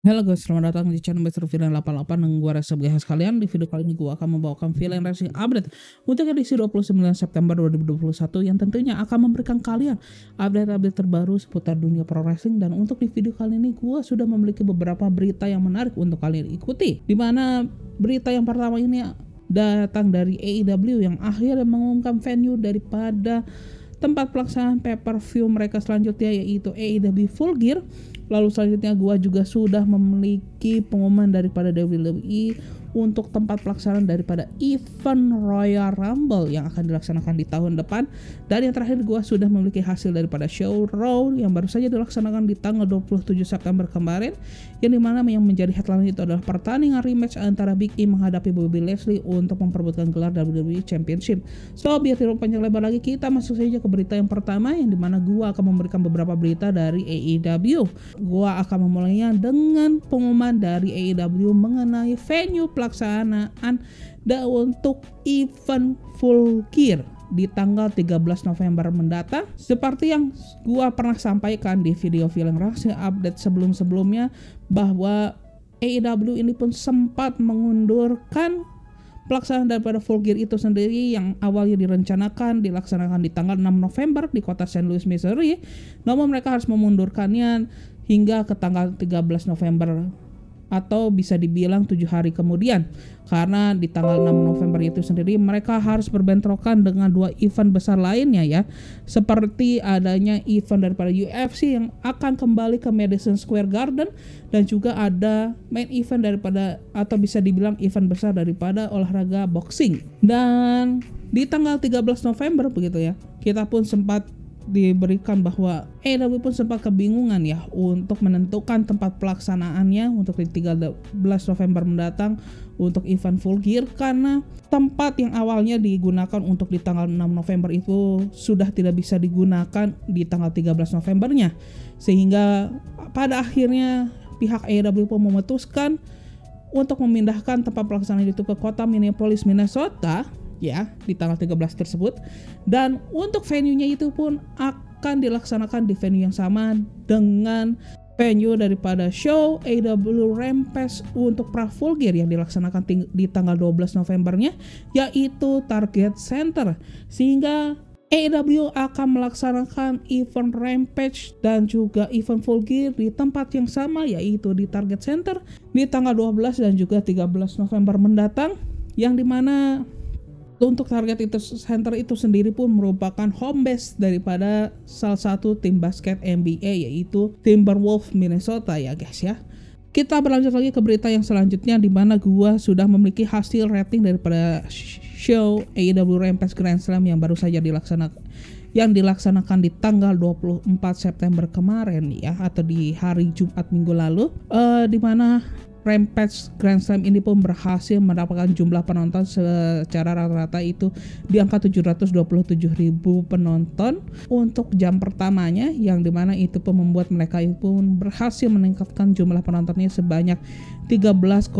Halo guys, selamat datang di channel Master Villain 88 dengan gua Reza BGH sekalian. Di video kali ini gua akan membawakan Villain Racing Update untuk edisi 29 September 2021 yang tentunya akan memberikan kalian update-update terbaru seputar dunia pro wrestling. Dan untuk di video kali ini gua sudah memiliki beberapa berita yang menarik untuk kalian ikuti. Dimana berita yang pertama ini datang dari AEW yang akhirnya mengumumkan venue daripada tempat pelaksanaan pay-per-view mereka selanjutnya, yaitu AEW Full Gear. Lalu selanjutnya gua juga sudah memiliki pengumuman daripada WWE untuk tempat pelaksanaan daripada event Royal Rumble yang akan dilaksanakan di tahun depan. Dan yang terakhir gua sudah memiliki hasil daripada show Raw yang baru saja dilaksanakan di tanggal 27 September kemarin, yang dimana yang menjadi headline itu adalah pertandingan rematch antara Big E menghadapi Bobby Lashley untuk memperebutkan gelar WWE Championship. So biar tidak panjang lebar lagi, kita masuk saja ke berita yang pertama, yang dimana gua akan memberikan beberapa berita dari AEW. Gua akan memulainya dengan pengumuman dari AEW mengenai venue pelaksanaan untuk event Full Gear di tanggal 13 November mendatang. Seperti yang gua pernah sampaikan di video Villain Racing Update sebelum-sebelumnya, bahwa AEW ini pun sempat mengundurkan pelaksanaan daripada Full Gear itu sendiri yang awalnya direncanakan dilaksanakan di tanggal 6 November di kota St. Louis, Missouri. Namun mereka harus memundurkannya hingga ke tanggal 13 November atau bisa dibilang 7 hari kemudian, karena di tanggal 6 November itu sendiri mereka harus berbentrokan dengan dua event besar lainnya, ya, seperti adanya event daripada UFC yang akan kembali ke Madison Square Garden, dan juga ada main event daripada atau bisa dibilang event besar daripada olahraga boxing. Dan di tanggal 13 November begitu ya, kita pun sempat diberikan bahwa AEW pun sempat kebingungan ya untuk menentukan tempat pelaksanaannya untuk di 13 November mendatang untuk event Full Gear, karena tempat yang awalnya digunakan untuk di tanggal 6 November itu sudah tidak bisa digunakan di tanggal 13 Novembernya, sehingga pada akhirnya pihak AEW pun memutuskan untuk memindahkan tempat pelaksanaan itu ke kota Minneapolis, Minnesota, ya, di tanggal 13 tersebut. Dan untuk venue-nya itu pun akan dilaksanakan di venue yang sama dengan venue daripada show AEW Rampage untuk pra Full Gear yang dilaksanakan di tanggal 12 Novembernya, yaitu Target Center. Sehingga AEW akan melaksanakan event Rampage dan juga event Full Gear di tempat yang sama, yaitu di Target Center di tanggal 12 dan juga 13 November mendatang, yang dimana untuk Target Center itu sendiri pun merupakan home base daripada salah satu tim basket NBA, yaitu Timberwolves Minnesota, ya guys ya. Kita berlanjut lagi ke berita yang selanjutnya, di mana gua sudah memiliki hasil rating daripada show AEW Rampage Grand Slam yang baru saja dilaksanakan di tanggal 24 September kemarin, ya, atau di hari Jumat minggu lalu, di mana Rampage Grand Slam ini pun berhasil mendapatkan jumlah penonton secara rata-rata itu di angka 727.000 penonton untuk jam pertamanya, yang dimana itu pun membuat mereka pun berhasil meningkatkan jumlah penontonnya sebanyak 13,2%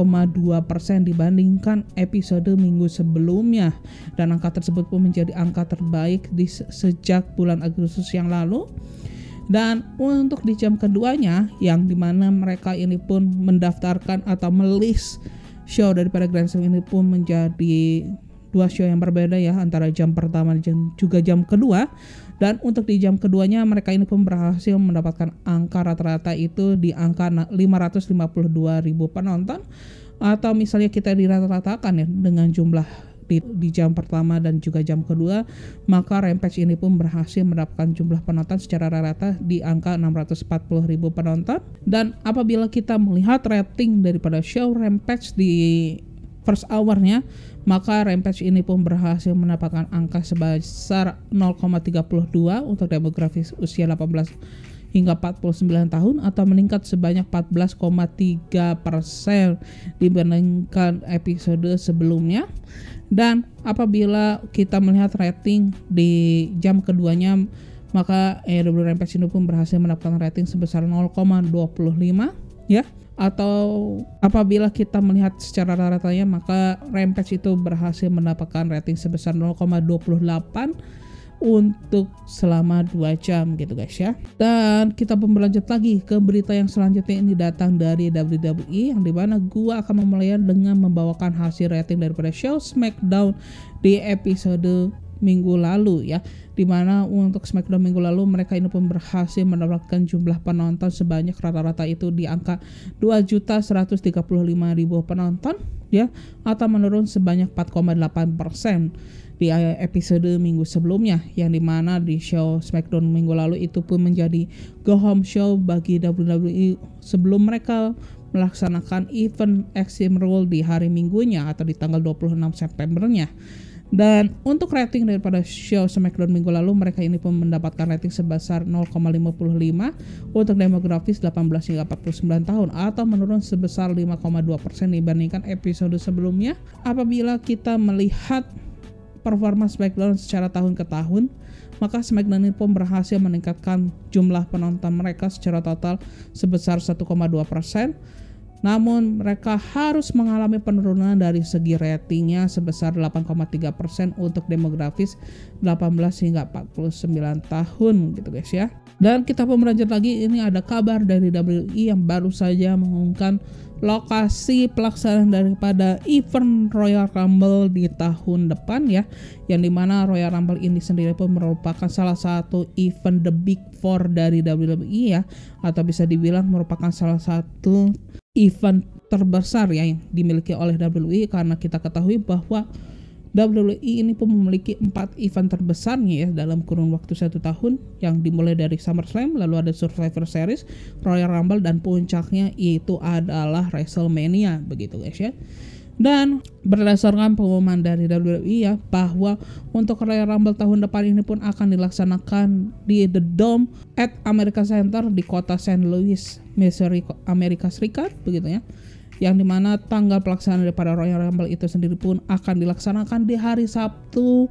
dibandingkan episode minggu sebelumnya, dan angka tersebut pun menjadi angka terbaik sejak bulan Agustus yang lalu. Dan untuk di jam keduanya, yang dimana mereka ini pun mendaftarkan atau melist show daripada Grand Slam ini pun menjadi dua show yang berbeda, ya, antara jam pertama dan juga jam kedua. Dan untuk di jam keduanya mereka ini pun berhasil mendapatkan angka rata-rata itu di angka 552.000 penonton, atau misalnya kita dirata-ratakan ya dengan jumlah di jam pertama dan juga jam kedua, maka Rampage ini pun berhasil mendapatkan jumlah penonton secara rata-rata di angka 640.000 penonton. Dan apabila kita melihat rating daripada show Rampage di first hour-nya, maka Rampage ini pun berhasil mendapatkan angka sebesar 0,32 untuk demografis usia 18 hingga 49 tahun, atau meningkat sebanyak 14,3% dibandingkan episode sebelumnya. Dan apabila kita melihat rating di jam keduanya, maka AEW Rampage ini pun berhasil mendapatkan rating sebesar 0,25, ya. Atau apabila kita melihat secara rata-ratanya, maka Rampage itu berhasil mendapatkan rating sebesar 0,28 untuk selama 2 jam gitu guys ya. Dan kita pun berlanjut lagi ke berita yang selanjutnya, ini datang dari WWE, yang dimana gua akan memulai dengan membawakan hasil rating daripada show SmackDown di episode minggu lalu ya, dimana untuk SmackDown minggu lalu mereka ini pun berhasil mendapatkan jumlah penonton sebanyak rata-rata itu di angka 2.135.000 penonton ya, atau menurun sebanyak 4,8% di episode minggu sebelumnya, yang dimana di show SmackDown minggu lalu itu pun menjadi go home show bagi WWE sebelum mereka melaksanakan event Extreme Rules di hari minggunya atau di tanggal 26 Septembernya. Dan untuk rating daripada show SmackDown minggu lalu, mereka ini pun mendapatkan rating sebesar 0,55 untuk demografis 18 hingga 49 tahun, atau menurun sebesar 5,2% dibandingkan episode sebelumnya. Apabila kita melihat performa SmackDown secara tahun ke tahun, maka SmackDown ini pun berhasil meningkatkan jumlah penonton mereka secara total sebesar 1,2%. Namun mereka harus mengalami penurunan dari segi ratingnya sebesar 8,3% untuk demografis 18 hingga 49 tahun gitu guys ya. Dan kita pun berlanjut lagi, ini ada kabar dari WWE yang baru saja mengumumkan lokasi pelaksanaan daripada event Royal Rumble di tahun depan ya, yang dimana Royal Rumble ini sendiri pun merupakan salah satu event the big four dari WWE ya, atau bisa dibilang merupakan salah satu event terbesar ya yang dimiliki oleh WWE, karena kita ketahui bahwa WWE ini pun memiliki 4 event terbesarnya ya dalam kurun waktu 1 tahun, yang dimulai dari SummerSlam, lalu ada Survivor Series, Royal Rumble, dan puncaknya itu adalah WrestleMania begitu guys ya. Dan berdasarkan pengumuman dari WWE ya, bahwa untuk Royal Rumble tahun depan ini pun akan dilaksanakan di The Dome at America Center di kota St. Louis, Missouri, Amerika Serikat begitu ya, yang dimana tanggal pelaksanaan daripada Royal Rumble itu sendiri pun akan dilaksanakan di hari Sabtu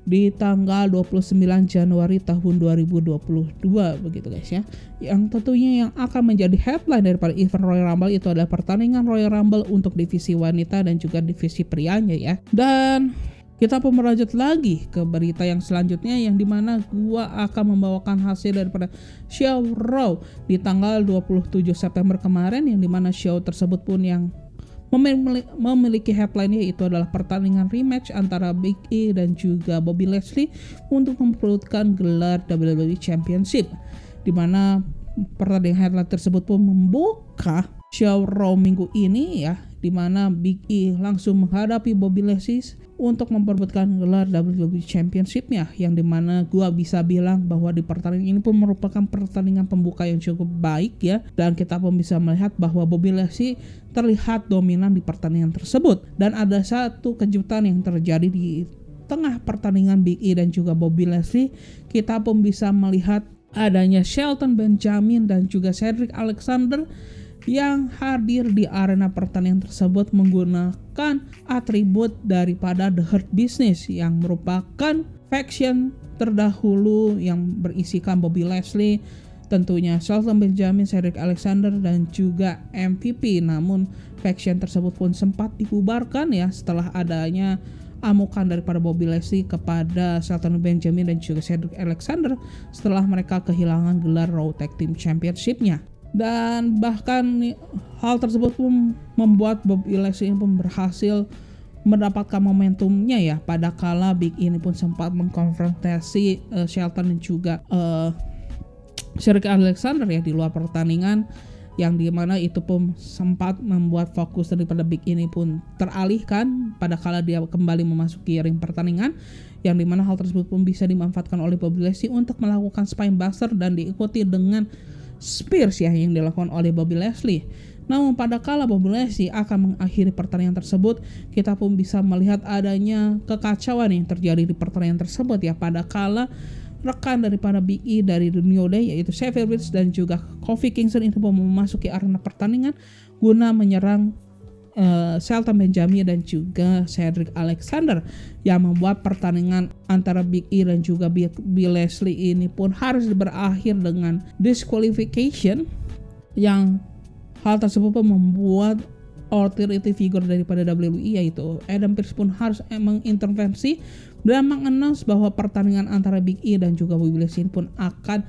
di tanggal 29 Januari tahun 2022 begitu guys ya. Yang tentunya yang akan menjadi headline daripada event Royal Rumble itu adalah pertandingan Royal Rumble untuk divisi wanita dan juga divisi prianya ya. Dan kita pun berlanjut lagi ke berita yang selanjutnya, yang dimana gua akan membawakan hasil daripada show Raw di tanggal 27 September kemarin, yang dimana show tersebut pun yang memiliki headline yaitu adalah pertandingan rematch antara Big E dan juga Bobby Lashley untuk memperebutkan gelar WWE Championship, dimana pertandingan headline tersebut pun membuka show Raw minggu ini ya, dimana Big E langsung menghadapi Bobby Lashley untuk memperebutkan gelar WWE Championship-nya, yang dimana gua bisa bilang bahwa di pertandingan ini pun merupakan pertandingan pembuka yang cukup baik ya, dan kita pun bisa melihat bahwa Bobby Lashley terlihat dominan di pertandingan tersebut. Dan ada satu kejutan yang terjadi di tengah pertandingan Big E dan juga Bobby Lashley, kita pun bisa melihat adanya Shelton Benjamin dan juga Cedric Alexander yang hadir di arena pertandingan tersebut menggunakan atribut daripada The Hurt Business, yang merupakan faction terdahulu yang berisikan Bobby Lashley, tentunya Shelton Benjamin, Cedric Alexander, dan juga MVP. Namun faction tersebut pun sempat dibubarkan ya setelah adanya amukan daripada Bobby Lashley kepada Shelton Benjamin dan juga Cedric Alexander setelah mereka kehilangan gelar Raw Tag Team Championship-nya. Dan bahkan hal tersebut pun membuat Bobby Lashley pun berhasil mendapatkan momentumnya ya, pada kala Big E ini pun sempat mengkonfrontasi Shelton dan juga Cedric Alexander ya di luar pertandingan, yang dimana itu pun sempat membuat fokus daripada Big E ini pun teralihkan pada kala dia kembali memasuki ring pertandingan, yang dimana hal tersebut pun bisa dimanfaatkan oleh Bobby Lashley untuk melakukan spinebuster dan diikuti dengan Spears ya yang dilakukan oleh Bobby Lashley. Namun pada kala Bobby Lashley akan mengakhiri pertandingan tersebut, kita pun bisa melihat adanya kekacauan yang terjadi di pertandingan tersebut ya, pada kala rekan daripada Big E dari The New Day yaitu Xavier Woods dan juga Kofi Kingston itu pun memasuki arena pertandingan guna menyerang Shelton Benjamin dan juga Cedric Alexander, yang membuat pertandingan antara Big E dan juga Bobby Lashley ini pun harus berakhir dengan disqualification, yang hal tersebut pun membuat authority figure daripada WWE yaitu Adam Pearce pun harus mengintervensi dan mengannounce bahwa pertandingan antara Big E dan juga Bobby Lashley pun akan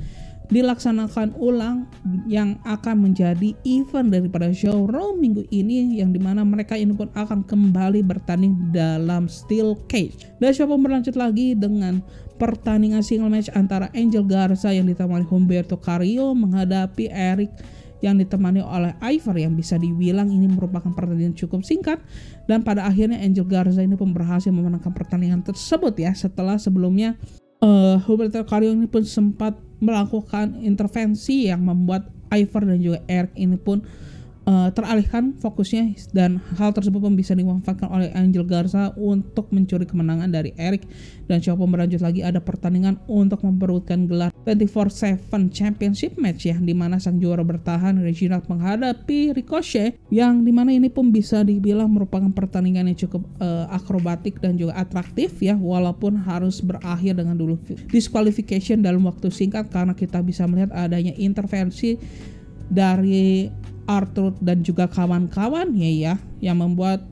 dilaksanakan ulang yang akan menjadi event daripada show Raw minggu ini, yang dimana mereka ini pun akan kembali bertanding dalam Steel Cage. Dan show pun berlanjut lagi dengan pertandingan single match antara Angel Garza yang ditemani Humberto Carrillo menghadapi Eric yang ditemani oleh Ivar, yang bisa dibilang ini merupakan pertandingan cukup singkat, dan pada akhirnya Angel Garza ini pun berhasil memenangkan pertandingan tersebut ya, setelah sebelumnya Humberto Carrillo ini pun sempat melakukan intervensi yang membuat Ivar dan juga Eric ini pun teralihkan fokusnya, dan hal tersebut pun bisa dimanfaatkan oleh Angel Garza untuk mencuri kemenangan dari Eric. Dan show pun berlanjut lagi, ada pertandingan untuk memperebutkan gelar 24/7 Championship match ya, dimana sang juara bertahan Reginald menghadapi Ricochet, yang dimana ini pun bisa dibilang merupakan pertandingan yang cukup akrobatik dan juga atraktif ya, walaupun harus berakhir dengan dulu disqualification dalam waktu singkat karena kita bisa melihat adanya intervensi dari Arthur dan juga kawan-kawan ya, yang membuat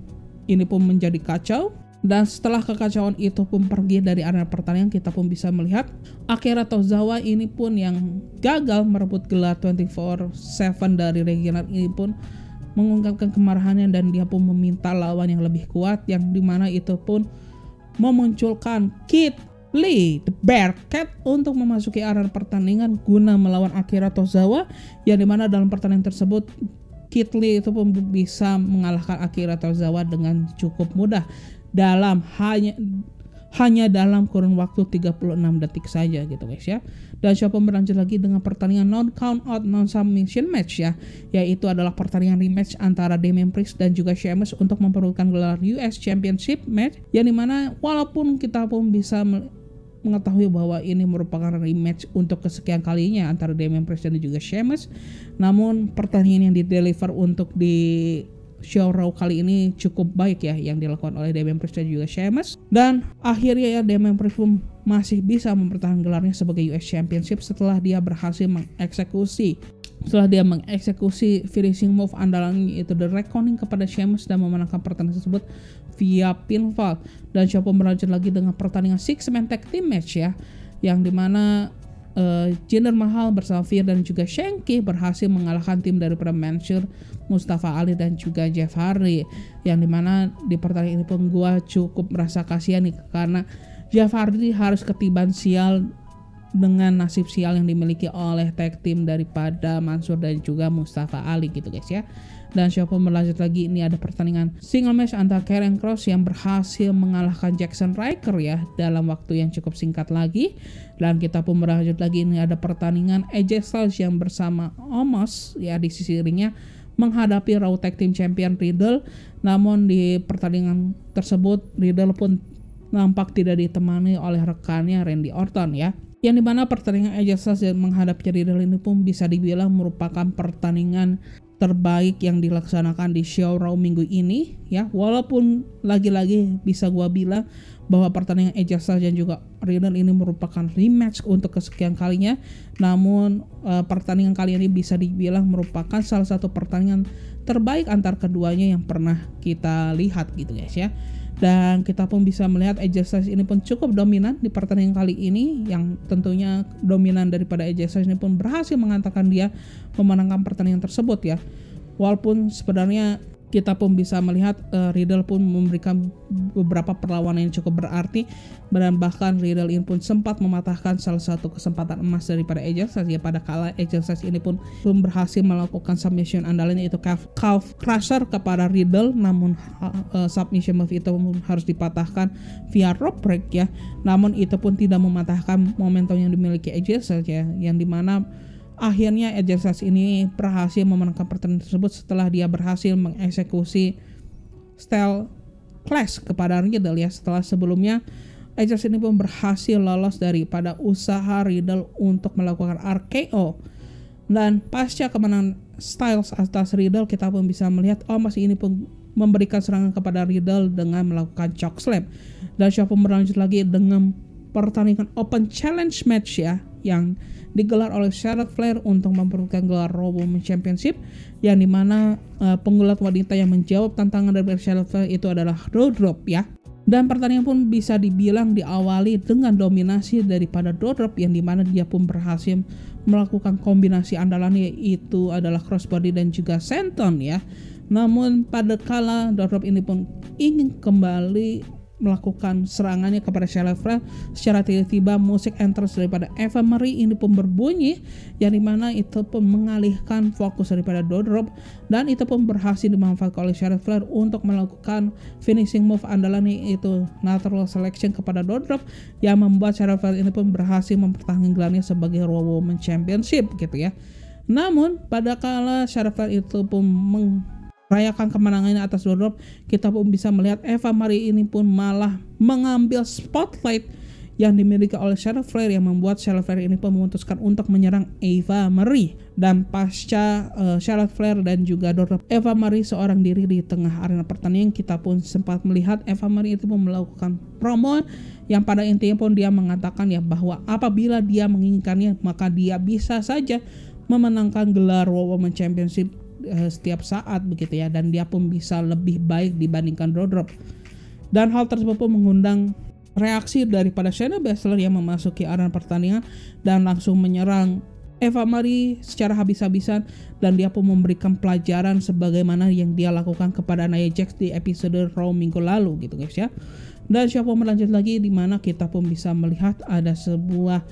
ini pun menjadi kacau. Dan setelah kekacauan itu pun pergi dari arena pertandingan, kita pun bisa melihat Akira Tozawa ini pun yang gagal merebut gelar 24/7 dari Reginald ini pun mengungkapkan kemarahannya, dan dia pun meminta lawan yang lebih kuat, yang dimana itu pun memunculkan Keith Lee, The Bearcat, untuk memasuki arena pertandingan guna melawan Akira Tozawa, yang dimana dalam pertandingan tersebut Keith Lee itu pun bisa mengalahkan Akira Tozawa dengan cukup mudah dalam hanya dalam kurun waktu 36 detik saja gitu guys ya. Dan show pun berlanjut lagi dengan pertandingan non count out non submission match ya, yaitu adalah pertandingan rematch antara Damian Priest dan juga Sheamus untuk memperebutkan gelar US Championship match, yang dimana walaupun kita pun bisa mengetahui bahwa ini merupakan rematch untuk kesekian kalinya antara Damian Priest dan juga Sheamus, namun pertandingan yang dideliver untuk di show Raw kali ini cukup baik ya, yang dilakukan oleh Damian Priest dan juga Sheamus, dan akhirnya ya Damian Priest pun masih bisa mempertahankan gelarnya sebagai US Championship setelah dia berhasil mengeksekusi finishing move andalannya yaitu The Reckoning kepada Sheamus dan memenangkan pertandingan tersebut via pinfall. Dan show pun berlanjut lagi dengan pertandingan 6-man tag team match ya, yang dimana Jinder Mahal bersama Fir dan juga Shanky berhasil mengalahkan tim daripada Mansoor, Mustafa Ali dan juga Jeff Hardy, yang dimana di pertandingan ini pun gua cukup merasa kasihan nih, karena Jeff Hardy harus ketiban sial dengan nasib sial yang dimiliki oleh tag team daripada Mansoor dan juga Mustafa Ali gitu guys ya. Dan show pun berlanjut lagi, ini ada pertandingan single match antara Karrion Kross yang berhasil mengalahkan Jackson Ryker ya dalam waktu yang cukup singkat lagi. Dan kita pun berlanjut lagi, ini ada pertandingan AJ Styles yang bersama Omos ya di sisi ringnya menghadapi Raw Tag Team Champion Riddle. Namun di pertandingan tersebut Riddle pun nampak tidak ditemani oleh rekannya Randy Orton ya, yang dimana pertandingan AJ Styles menghadapi Riddle ini pun bisa dibilang merupakan pertandingan terbaik yang dilaksanakan di show Raw minggu ini ya, walaupun lagi-lagi bisa gua bilang bahwa pertandingan AJ Styles dan juga Riddle ini merupakan rematch untuk kesekian kalinya, namun pertandingan kali ini bisa dibilang merupakan salah satu pertandingan terbaik antar keduanya yang pernah kita lihat gitu guys ya. Dan kita pun bisa melihat AJ Styles ini pun cukup dominan di pertandingan kali ini, yang tentunya dominan daripada AJ Styles ini pun berhasil mengantarkan dia memenangkan pertandingan tersebut ya. Walaupun sebenarnya kita pun bisa melihat Riddle pun memberikan beberapa perlawanan yang cukup berarti, dan bahkan Riddle ini pun sempat mematahkan salah satu kesempatan emas daripada AJ Styles ya, pada kala AJ Styles ini pun berhasil melakukan submission andalan yaitu calf crusher kepada Riddle, namun submission move itu harus dipatahkan via rope break ya, namun itu pun tidak mematahkan momentum yang dimiliki AJ Styles ya, yang dimana akhirnya AJ Styles ini berhasil memenangkan pertandingan tersebut setelah dia berhasil mengeksekusi style clash kepada Riddle ya. Setelah sebelumnya AJ Styles ini pun berhasil lolos daripada usaha Riddle untuk melakukan RKO, dan pasca kemenangan Styles atas Riddle, kita pun bisa melihat Omos ini pun memberikan serangan kepada Riddle dengan melakukan chokeslam. Dan show pun berlanjut lagi dengan pertandingan open challenge match ya, yang digelar oleh Charlotte Flair untuk memperebutkan gelar Raw Women's Championship, yang dimana penggulat wanita yang menjawab tantangan dari Charlotte Flair itu adalah Doudrop ya. Dan pertandingan pun bisa dibilang diawali dengan dominasi daripada Doudrop, yang dimana dia pun berhasil melakukan kombinasi andalannya, yaitu adalah crossbody dan juga senton ya. Namun pada kala Doudrop ini pun ingin kembali melakukan serangannya kepada Charlotte Flair, secara tiba-tiba musik entrance daripada Eva Marie ini pun berbunyi, yang dimana itu pun mengalihkan fokus daripada Doudrop, dan itu pun berhasil dimanfaatkan oleh Charlotte Flair untuk melakukan finishing move andalannya, yaitu natural selection kepada Doudrop, yang membuat Charlotte Flair ini pun berhasil mempertahankan gelarnya sebagai Raw Women's Championship gitu ya. Namun pada kala Charlotte Flair itu pun merayakan kemenangannya atas Doudrop, kita pun bisa melihat Eva Marie ini pun malah mengambil spotlight yang dimiliki oleh Charlotte Flair, yang membuat Charlotte Flair ini pun memutuskan untuk menyerang Eva Marie. Dan pasca Charlotte Flair dan juga Doudrop, Eva Marie seorang diri di tengah arena pertandingan, kita pun sempat melihat Eva Marie itu pun melakukan promo yang pada intinya pun dia mengatakan ya bahwa apabila dia menginginkannya maka dia bisa saja memenangkan gelar Raw Women's Championship setiap saat begitu ya, dan dia pun bisa lebih baik dibandingkan Doudrop. Dan hal tersebut pun mengundang reaksi daripada Shayna Baszler yang memasuki arena pertandingan dan langsung menyerang Eva Marie secara habis-habisan, dan dia pun memberikan pelajaran sebagaimana yang dia lakukan kepada Nia Jax di episode Raw minggu lalu gitu guys ya. Dan siapa pun melanjut lagi, dimana kita pun bisa melihat ada sebuah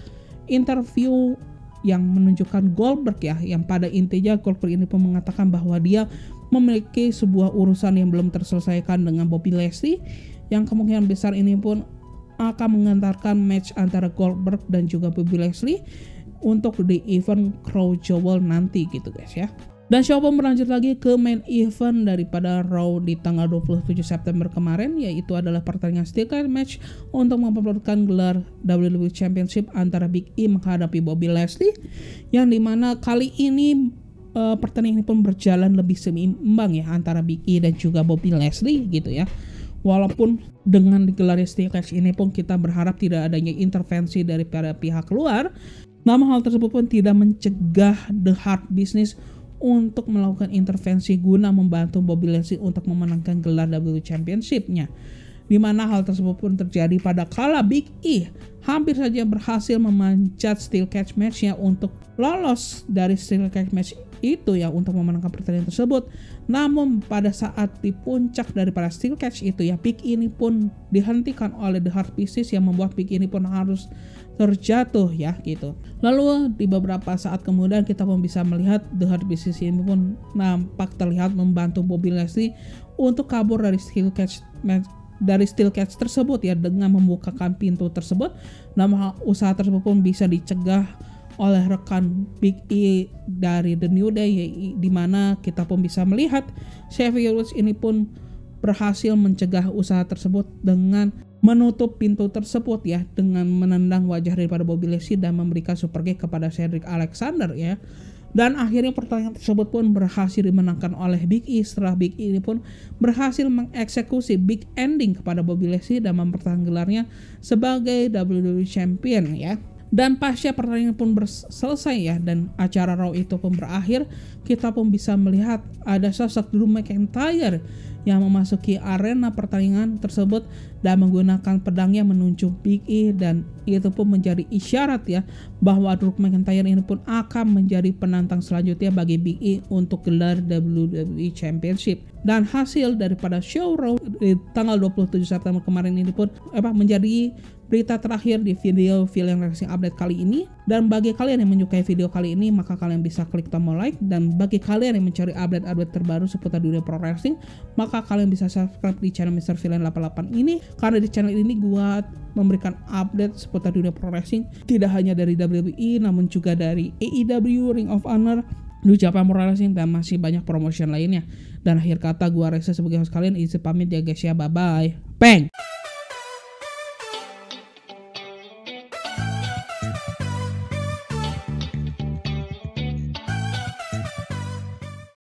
interview yang menunjukkan Goldberg ya, yang pada intinya Goldberg ini pun mengatakan bahwa dia memiliki sebuah urusan yang belum terselesaikan dengan Bobby Lashley, yang kemungkinan besar ini pun akan mengantarkan match antara Goldberg dan juga Bobby Lashley untuk di event Crown Jewel nanti gitu guys ya. Dan show pun berlanjut lagi ke main event daripada Raw di tanggal 27 September kemarin, yaitu adalah pertandingan Steel Cage match untuk memperebutkan gelar WWE Championship antara Big E menghadapi Bobby Lashley, yang dimana kali ini pertandingan ini pun berjalan lebih seimbang ya antara Big E dan juga Bobby Lashley gitu ya. Walaupun dengan digelarnya Steel Cage ini pun kita berharap tidak adanya intervensi daripada pihak luar, namun hal tersebut pun tidak mencegah The Hurt Business untuk melakukan intervensi guna membantu Bobby Lashley untuk memenangkan gelar WWE Championship-nya. Di mana hal tersebut pun terjadi pada kala Big E hampir saja berhasil memanjat Steel Cage match-nya untuk lolos dari Steel Cage match itu ya, untuk memenangkan pertandingan tersebut. Namun pada saat di puncak daripada Steel Cage itu ya, Big E ini pun dihentikan oleh The Hurt Business, yang membuat Big E ini pun harus terjatuh ya gitu. Lalu di beberapa saat kemudian kita pun bisa melihat The Hurt Business ini pun nampak terlihat membantu Bobby Lashley untuk kabur dari Steel Cage tersebut ya, dengan membukakan pintu tersebut. Namun usaha tersebut pun bisa dicegah oleh rekan Big E dari The New Day, di mana kita pun bisa melihat Xavier Woods ini pun berhasil mencegah usaha tersebut dengan menutup pintu tersebut ya, dengan menendang wajah daripada Bobby Lashley dan memberikan super kick kepada Cedric Alexander ya. Dan akhirnya pertandingan tersebut pun berhasil dimenangkan oleh Big E, setelah Big E ini pun berhasil mengeksekusi big ending kepada Bobby Lashley dan mempertahankan gelarnya sebagai WWE Champion ya. Dan pasca pertandingan pun selesai ya, dan acara Raw itu pun berakhir, kita pun bisa melihat ada sosok Drew McIntyre yang memasuki arena pertandingan tersebut dan menggunakan pedangnya menunjuk Big E, dan itu pun menjadi isyarat ya bahwa Drew McIntyre ini pun akan menjadi penantang selanjutnya bagi Big E untuk gelar WWE Championship. Dan hasil daripada show Raw di tanggal 27 September kemarin ini pun menjadi berita terakhir di video Villain Wrestling Update kali ini. Dan bagi kalian yang menyukai video kali ini, maka kalian bisa klik tombol like, dan bagi kalian yang mencari update-update terbaru seputar dunia pro wrestling, maka kalian bisa subscribe di channel Mr. Villain 88 ini, karena di channel ini gua memberikan update seputar dunia pro wrestling tidak hanya dari WWE namun juga dari AEW, Ring of Honor, New Japan Pro Wrestling, dan masih banyak promotion lainnya. Dan akhir kata, gua Reza sebagai host kalian izin pamit ya guys ya, bye bye. Peng.